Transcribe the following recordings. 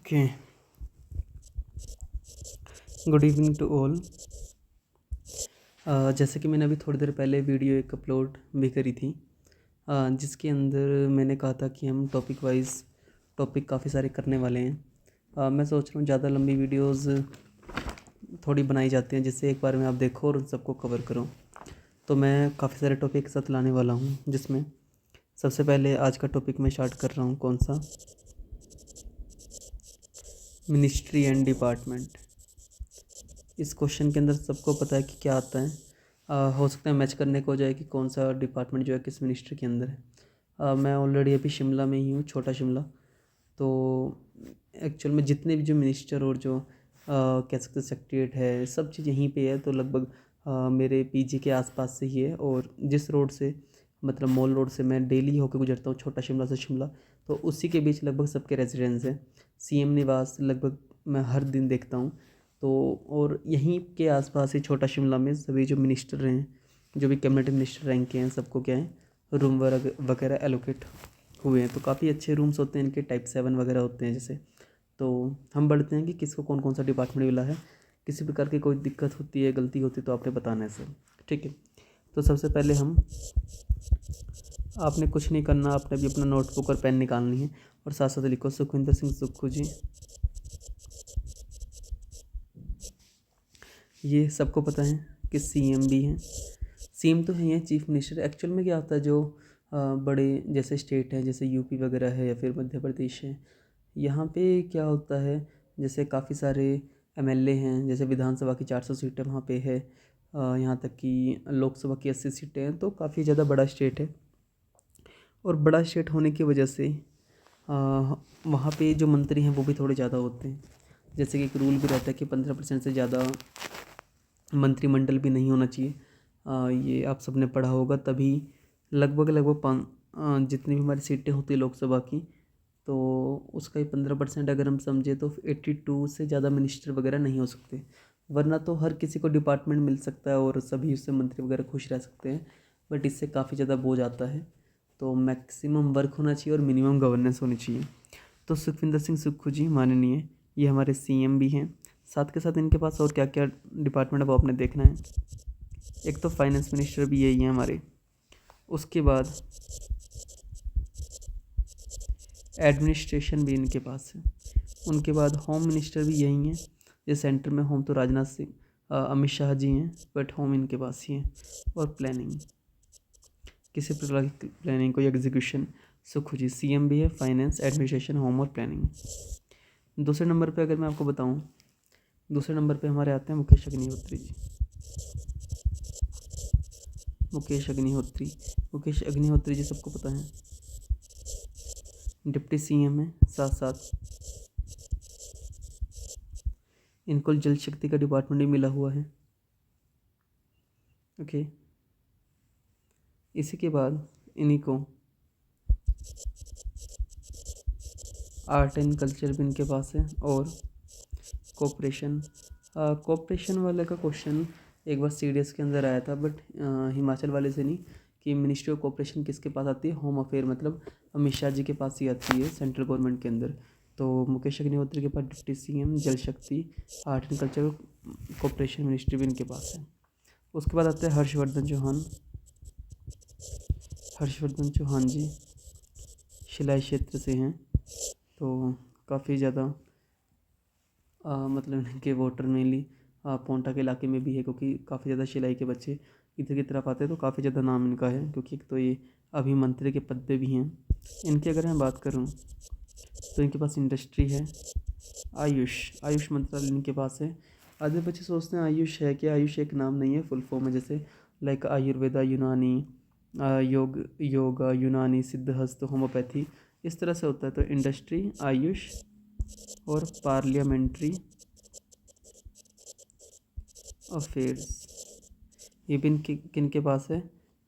Okay, good evening to all. जैसे कि मैंने अभी थोड़ी देर पहले वीडियो एक अपलोड भी करी थी, जिसके अंदर मैंने कहा था कि हम टॉपिक वाइज टॉपिक काफ़ी सारे करने वाले हैं। मैं सोच रहा हूँ ज़्यादा लंबी वीडियोस थोड़ी बनाई जाती हैं, जिससे एक बार में आप देखो और उन सबको कवर करो। तो मैं काफ़ी सारे टॉपिक एक साथ लाने वाला हूँ, जिसमें सबसे पहले आज का टॉपिक मैं स्टार्ट कर रहा हूँ। कौन सा? Ministry and department. इस क्वेश्चन के अंदर सबको पता है कि क्या आता है। हो सकता है मैच करने को हो जाए कि कौन सा डिपार्टमेंट जो है किस मिनिस्ट्री के अंदर है। मैं ऑलरेडी अभी शिमला में ही हूँ, छोटा शिमला। तो एक्चुअल में जितने भी जो मिनिस्टर और जो कह सकते सेक्रेटरीट है, सब चीज़ यहीं पे है। तो लगभग मेरे पीजी के आसपास से ही है। और जिस रोड से, मतलब मॉल रोड से मैं डेली होकर गुजरता हूँ, छोटा शिमला से शिमला, तो उसी के बीच लगभग सबके रेजिडेंस हैं। सीएम निवास लगभग मैं हर दिन देखता हूँ। तो और यहीं के आसपास ही छोटा शिमला में सभी जो मिनिस्टर हैं, जो भी कैबिनेट मिनिस्टर रैंक के हैं, सबको क्या है रूम वगैरह एलोकेट हुए हैं। तो काफ़ी अच्छे रूम्स होते हैं इनके, टाइप 7 वगैरह होते हैं जैसे। तो हम बढ़ते हैं कि किसको कौन कौन सा डिपार्टमेंट मिला है। किसी प्रकार की कोई दिक्कत होती है, गलती होती है, तो आपने बताना है सर, ठीक है। तो सबसे पहले आपने कुछ नहीं करना, आपने भी अपना नोटबुक और पेन निकालनी है और साथ साथ लिखो सुखविंदर सिंह सुक्खू जी। ये सबको पता है कि सीएम भी हैं। सीएम तो है चीफ मिनिस्टर। एक्चुअल में क्या होता है, जो बड़े जैसे स्टेट हैं, जैसे यूपी वगैरह है या फिर मध्य प्रदेश है, यहाँ पे क्या होता है, जैसे काफ़ी सारे एमएलए हैं। जैसे विधानसभा की 400 सीटें वहाँ पे है, यहाँ तक कि लोकसभा की 80 सीटें हैं। तो काफ़ी ज़्यादा बड़ा स्टेट है। और बड़ा स्टेट होने की वजह से वहाँ पे जो मंत्री हैं वो भी थोड़े ज़्यादा होते हैं। जैसे कि एक रूल भी रहता है कि 15% से ज़्यादा मंत्रिमंडल भी नहीं होना चाहिए। ये आप सबने पढ़ा होगा। तभी लगभग जितनी भी हमारी सीटें होती है लोकसभा की, तो उसका ही 15% अगर हम समझे तो 82 से ज़्यादा मिनिस्टर वगैरह नहीं हो सकते। वरना तो हर किसी को डिपार्टमेंट मिल सकता है और सभी उससे मंत्री वगैरह खुश रह सकते हैं। बट इससे काफ़ी ज़्यादा बोझ आता है। तो मैक्सिमम वर्क होना चाहिए और मिनिमम गवर्नेंस होनी चाहिए। तो सुखविंदर सिंह सुक्खू जी माननीय, ये हमारे सीएम भी हैं। साथ के साथ इनके पास और क्या क्या डिपार्टमेंट है वो आपने देखना है। एक तो फाइनेंस मिनिस्टर भी यही है हमारे। उसके बाद एडमिनिस्ट्रेशन भी इनके पास है। उनके बाद होम मिनिस्टर भी यही हैं। ये सेंटर में होम तो राजनाथ सिंह, अमित शाह जी हैं, बट होम इनके पास ही है। और प्लानिंग, किसी प्रकार की प्लानिंग को एग्जीक्यूशन सुखू जी। सीएम भी है, फाइनेंस, एडमिनिस्ट्रेशन, होम और प्लानिंग। दूसरे नंबर पे अगर मैं आपको बताऊं, दूसरे नंबर पे हमारे आते हैं मुकेश अग्निहोत्री जी। मुकेश अग्निहोत्री, मुकेश अग्निहोत्री जी सबको पता है, डिप्टी सीएम है। साथ साथ इनको जल शक्ति का डिपार्टमेंट भी मिला हुआ है। ओके, इसी के बाद इन्हीं को आर्ट एंड कल्चर भी इनके पास है। और कोऑपरेशन, कोऑपरेशन वाले का क्वेश्चन एक बार सीडीएस के अंदर आया था, बट हिमाचल वाले से नहीं, कि मिनिस्ट्री ऑफ कोऑपरेशन किसके पास आती है, होम अफेयर, मतलब अमित शाह जी के पास ही आती है सेंट्रल गवर्नमेंट के अंदर। तो मुकेश अग्निहोत्री के पास डिप्टी सीएम, जल शक्ति, art and culture, cooperation ministry भी इनके पास है। उसके बाद आते हैं हर्षवर्धन चौहान। हर्षवर्धन चौहान जी शिलाई क्षेत्र से हैं। तो काफ़ी ज़्यादा मतलब इनके वोटर मेनली पोंटा के इलाके में भी है, क्योंकि काफ़ी ज़्यादा शिलाई के बच्चे इधर की तरफ आते हैं। तो काफ़ी ज़्यादा नाम इनका है, क्योंकि एक तो ये अभी मंत्री के पद पे भी हैं। इनकी अगर मैं बात करूं तो इनके पास इंडस्ट्री है। आयुष मंत्रालय इनके पास है। आधे बच्चे सोचते हैं आयुष है क्या, आयुष एक नाम नहीं है, फुल फॉर्म है। जैसे लाइक आयुर्वेदा, यूनानी, योगा, यूनानी, सिद्धहस्त, होम्योपैथी, इस तरह से होता है। तो इंडस्ट्री, आयुष और पार्लियामेंट्री अफेयर्स, ये भी किन के पास है,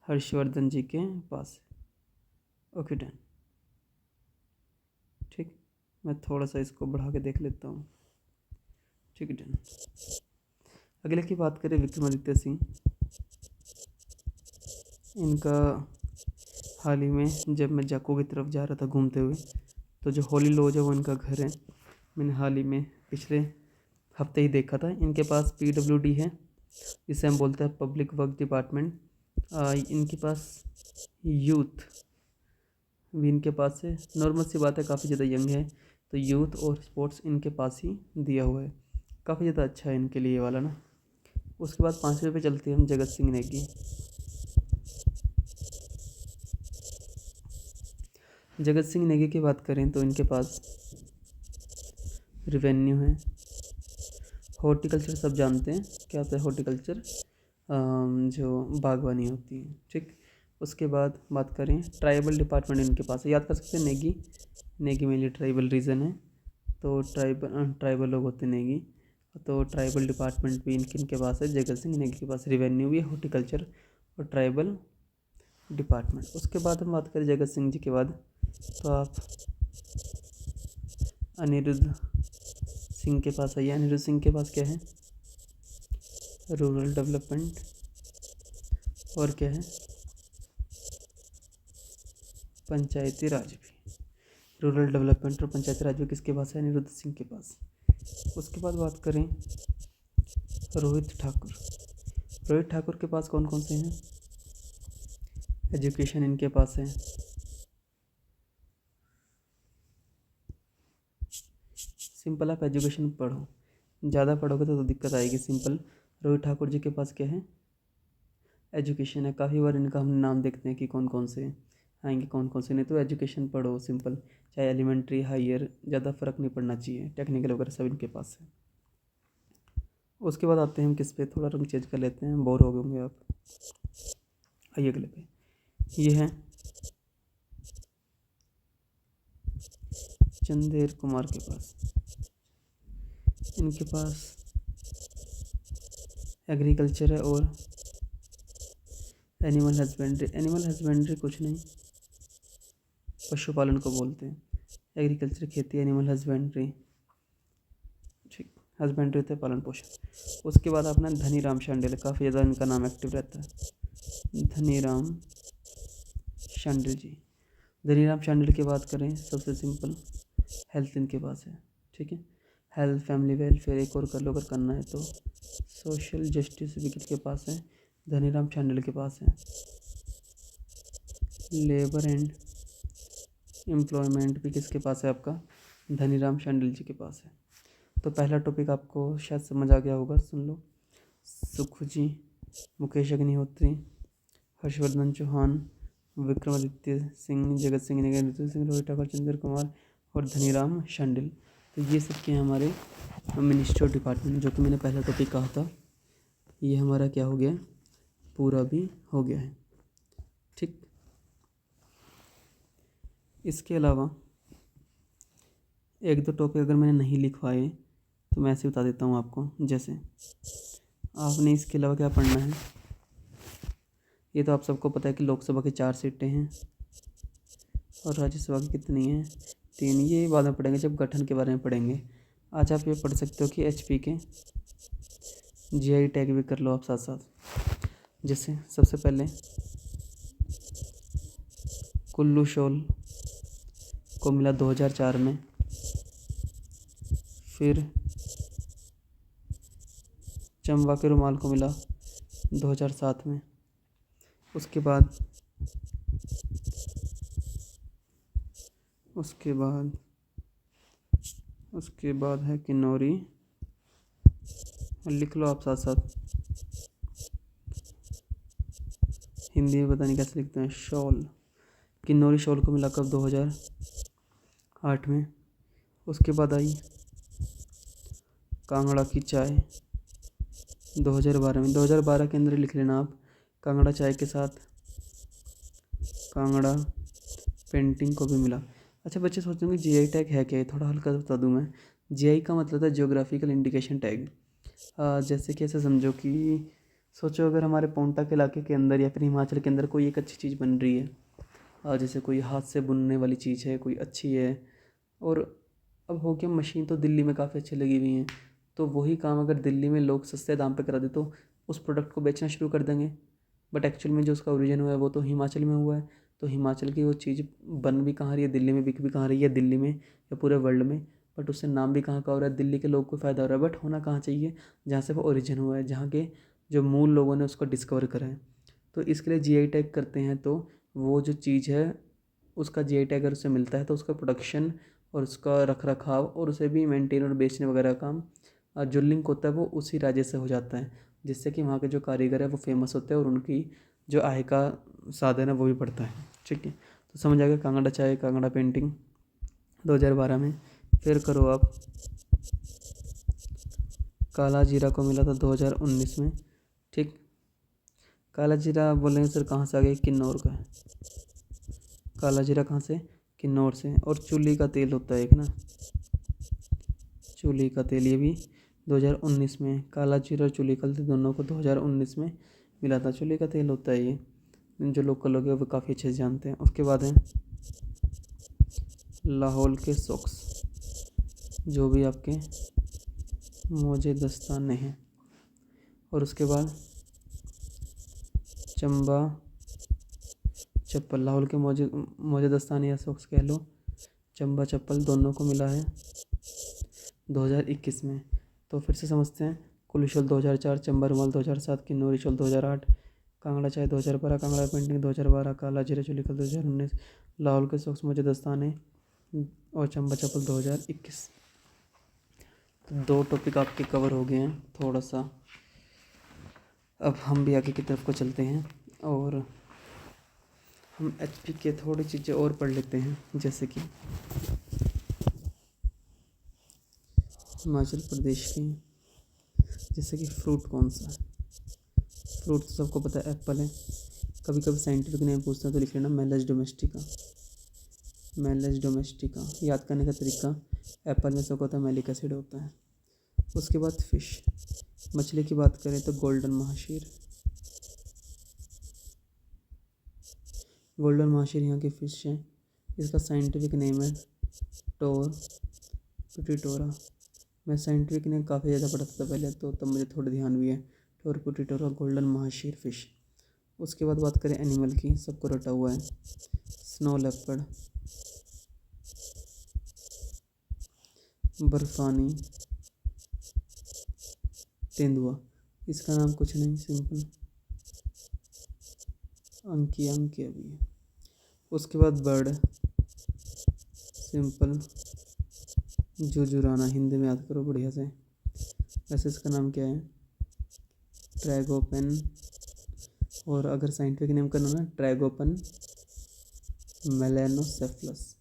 हर्षवर्धन जी के पास है। ओके डन, ठीक। मैं थोड़ा सा इसको बढ़ा के देख लेता हूँ, ठीक है डन। अगले की बात करें, विक्रमादित्य सिंह। इनका हाल ही में जब मैं जाको की तरफ जा रहा था घूमते हुए, तो जो होली लॉज है वो इनका घर है। मैंने हाल ही में पिछले हफ्ते ही देखा था। इनके पास PWD है, जिसे हम बोलते हैं पब्लिक वर्क डिपार्टमेंट। इनके पास यूथ भी इनके पास है। नॉर्मल सी बात है, काफ़ी ज़्यादा यंग है, तो यूथ और स्पोर्ट्स इनके पास ही दिया हुआ है। काफ़ी ज़्यादा अच्छा है इनके लिए ये वाला ना। उसके बाद 5वें पे चलते हैं हम, जगत सिंह नेगी। जगत सिंह नेगी की बात करें तो इनके पास रिवेन्यू है, हॉर्टिकल्चर सब जानते हैं क्या होता है हॉर्टिकल्चर, जो बागवानी होती है, ठीक। उसके बाद बात करें ट्राइबल डिपार्टमेंट इनके पास है, याद कर सकते हैं Negi. Negi mainly tribal region है, तो ट्राइबल लोग होते हैं नेगी। तो ट्राइबल डिपार्टमेंट भी इनके पास है, जगत सिंह नेगी के पास रिवेन्यू भी, हॉर्टिकल्चर और ट्राइबल डिपार्टमेंट। उसके बाद हम बात करें जगत सिंह जी के बाद, तो आप अनिरुद्ध सिंह के पास आइए। अनिरुद्ध सिंह के पास क्या है, रूरल डेवलपमेंट और क्या है, पंचायती राज भी। रूरल डेवलपमेंट और पंचायती राज भी किसके पास है, अनिरुद्ध सिंह के पास। उसके बाद बात करें रोहित ठाकुर। रोहित ठाकुर के पास कौन कौन से हैं, एजुकेशन इनके पास है, सिंपल आप एजुकेशन पढ़ो, ज़्यादा पढ़ोगे तो दिक्कत आएगी। सिंपल रोहित ठाकुर जी के पास क्या है, एजुकेशन है। काफ़ी बार इनका हम नाम देखते हैं कि कौन कौन से आएंगे कौन कौन से नहीं, तो एजुकेशन पढ़ो सिंपल, चाहे एलिमेंट्री हायर, ज़्यादा फ़र्क नहीं पड़ना चाहिए। टेक्निकल वगैरह सब इनके पास है। उसके बाद आते हैं हम किस पे, थोड़ा रंग चेंज कर लेते हैं, बोर हो गए होंगे आप। आइए अगले पे, ये है चंदेर कुमार के पास। इनके पास एग्रीकल्चर है और एनिमल हस्बेंड्री। एनिमल हस्बेंड्री कुछ नहीं, पशुपालन को बोलते हैं। एग्रीकल्चर खेती, एनिमल हस्बेंड्री, ठीक। हस्बेंड्री होता है पालन पोषण। उसके बाद अपना धनीराम शांडिल, काफ़ी ज़्यादा इनका नाम एक्टिव रहता है, धनीराम शांडिल जी। धनीराम शांडिल की बात करें, सबसे सिंपल हेल्थ इनके पास है, ठीक है। हेल्थ, फैमिली वेलफेयर, एक और कर लो अगर करना है तो। सोशल जस्टिस भी किसके पास है, धनीराम शांडिल के पास है। लेबर एंड एम्प्लॉयमेंट भी किसके पास है, आपका धनीराम शांडिल जी के पास है। तो पहला टॉपिक आपको शायद समझ आ गया होगा, सुन लो। सुखू जी, मुकेश अग्निहोत्री, हर्षवर्धन चौहान, विक्रमादित्य सिंह, जगत सिंह नेगी, ऋतु सिंह, रोहित ठाकुर, चंद्र कुमार और धनीराम शांडिल। तो ये सब के हमारे मिनिस्ट्री ऑफ डिपार्टमेंट, जो कि मैंने पहला टॉपिक कहा था, ये हमारा क्या हो गया, पूरा भी हो गया है, ठीक। इसके अलावा एक दो टॉपिक अगर मैंने नहीं लिखवाए तो मैं ऐसे बता देता हूँ आपको। जैसे आपने इसके अलावा क्या पढ़ना है, ये तो आप सबको पता है कि लोकसभा की 4 सीटें हैं और राज्यसभा की कितनी हैं, 3। ये बाद में पढ़ेंगे जब गठन के बारे में पढ़ेंगे। आज आप ये पढ़ सकते हो कि HP के GI टैग भी कर लो आप साथ साथ। जैसे सबसे पहले कुल्लू शॉल को मिला 2004 में, फिर चंबा के रुमाल को मिला 2007 में। उसके बाद है किन्नौरी, लिख लो आप साथ साथ, हिंदी में पता नहीं कैसे लिखते हैं, शॉल। किन्नौरी शॉल को मिला कब, 2008 में। उसके बाद आई कांगड़ा की चाय 2012 में। 2012 के अंदर लिख लेना आप, कांगड़ा चाय के साथ कांगड़ा पेंटिंग को भी मिला। अच्छा, बच्चे सोचेंगे GI टैग है क्या, थोड़ा हल्का बता दूं मैं। GI का मतलब है जियोग्राफिकल इंडिकेशन टैग। जैसे कि ऐसे समझो कि सोचो अगर हमारे पोंटा के इलाके के अंदर या फिर हिमाचल के अंदर कोई एक अच्छी चीज़ बन रही है, जैसे कोई हाथ से बुनने वाली चीज़ है, कोई अच्छी है, और अब हो गया मशीन तो दिल्ली में काफ़ी अच्छी लगी हुई हैं, तो वही काम अगर दिल्ली में लोग सस्ते दाम पे करा दे तो उस प्रोडक्ट को बेचना शुरू कर देंगे। बट एक्चुअल में जो उसका ओरिजिन हुआ है वो तो हिमाचल में हुआ है, तो हिमाचल की वो चीज़ बन भी कहाँ रही है, दिल्ली में बिक भी कहाँ रही है, दिल्ली में या पूरे वर्ल्ड में, बट उससे नाम भी कहाँ का हो रहा है, दिल्ली के लोगों को फ़ायदा हो रहा है, बट होना कहाँ चाहिए, जहाँ से वो ओरिजिन हुआ है, जहाँ के जो मूल लोगों ने उसको डिस्कवर करा है। तो इसके लिए जीआई टैग करते हैं, तो वो जो चीज़ है उसका जीआई टैग अगर उसे मिलता है तो उसका प्रोडक्शन और उसका रख रखाव और उसे भी मेंटेन और बेचने वगैरह काम जो लिंक होता है वो उसी राज्य से हो जाता है, जिससे कि वहाँ के जो कारीगर है वो फेमस होते हैं और उनकी जो आय का साधन है वो भी बढ़ता है। ठीक है, तो समझ आ गया कांगड़ा चाय कांगड़ा पेंटिंग 2012 में। फिर करो आप, काला जीरा को मिला था 2019 में। ठीक, काला जीरा बोलेंगे सर कहाँ से आ गया, किन्नौर का है। काला जीरा कहाँ से, किन्नौर से। और चूल्ही का तेल होता है एक ना, चूल्ही का तेल, ये भी 2019 में। काला जीरा और चूल्ही का तेल दोनों को 2019 में मिला था। चूल्ही का तेल होता है ये, जो लोकल लोग हैं वो काफ़ी अच्छे से जानते हैं। उसके बाद है लाहौल के सॉक्स, जो भी आपके मोजे दस्ताने हैं। और उसके बाद चंबा चप्पल, लाहौल के मोजे मोजे दस्ताने या सॉक्स कह लो, चंबा चप्पल, दोनों को मिला है 2021 में। तो फिर से समझते हैं, कुलशल 2004, चंबा रुमाल 2007, किन्नौरी शॉल 2008, कांगड़ा चाय 2012, कांगड़ा पेंटिंग 2012, काला जीरा चुली कल 2019, लाहौल के सॉक्स मुझे दस्ताने और चंबा चप्पल 2021। तो 2 टॉपिक आपके कवर हो गए हैं थोड़ा सा। अब हम भी आगे की तरफ को चलते हैं और हम एचपी के थोड़ी चीज़ें और पढ़ लेते हैं, जैसे कि हिमाचल प्रदेश के, जैसे कि फ्रूट कौन सा है। फ्रूट तो सबको पता है एप्पल है। कभी कभी साइंटिफिक नेम पूछते हैं तो लिख लेना मेलस डोमेस्टिका। मेलस डोमेस्टिका याद करने का तरीका, एप्पल में सबको पता है मैलिक एसिड होता है। उसके बाद फिश, मछली की बात करें तो गोल्डन महाशीर। गोल्डन महाशीर यहाँ की फ़िश है। इसका साइंटिफिक नेम है टोर पुटिटोरा। मैं साइंटिफिक नेम काफ़ी ज़्यादा पढ़ता था पहले, तो तब मुझे थोड़ा ध्यान भी है। टोर पुटिटोरा गोल्डन महाशीर फ़िश। उसके बाद बात करें एनिमल की, सबको रटा हुआ है स्नो लेपर्ड, बर्फानी तेंदुआ। इसका नाम कुछ नहीं, सिंपल अंकिया भी है। उसके बाद बर्ड है सिंपल जुजुराना, हिंदी में याद करो बढ़िया से। वैसे इसका नाम क्या है, ट्रैगोपन। और अगर साइंटिफिक नेम करना ना, ट्रैगोपन मेलेनोसेफलस।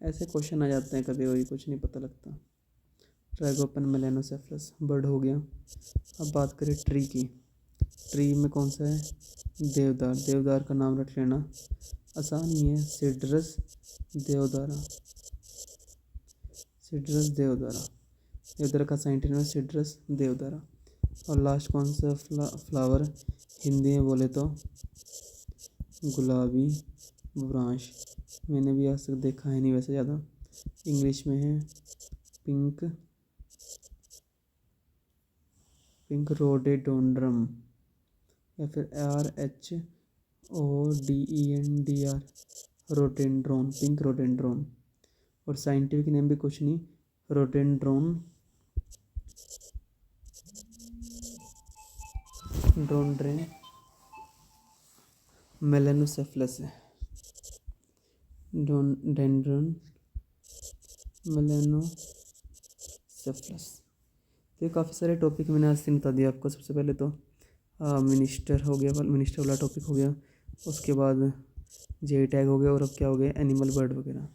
ऐसे क्वेश्चन आ जाते हैं कभी कभी, कुछ नहीं पता लगता। ट्रैगोपन मेलेनोसेफलस बर्ड हो गया। अब बात करें ट्री की, ट्री में कौन सा है, देवदार। देवदार का नाम रख लेना, आसान ही है, सिड्रस देवदारा। सिड्रस देवदारा, देवदारा का साइंटिफिक नेम सिड्रस देवदारा। और लास्ट कौन सा फ्लावर, हिंदी में बोले तो गुलाबी ब्रांच। मैंने भी आज तक देखा है नहीं वैसे ज़्यादा। इंग्लिश में है पिंक रोडेडोंड्रम, या फिर RHODENDR रोडेंड्रोन, पिंक रोडेंड्रोन। और साइंटिफिक नेम भी कुछ नहीं, रोडेंड्रोन ड्रोनड्रेन मेलेनोसेफलस है, डेंड्रन मेलेनोसेफलस। तो ये काफ़ी सारे टॉपिक मैंने आज दिन बता दिया आपको। सबसे पहले तो मिनिस्टर हो गया, मिनिस्टर वाला टॉपिक हो गया। उसके बाद जे टैग हो गया, और अब क्या हो गया, एनिमल बर्ड वगैरह।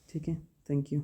ठीक है, थैंक यू।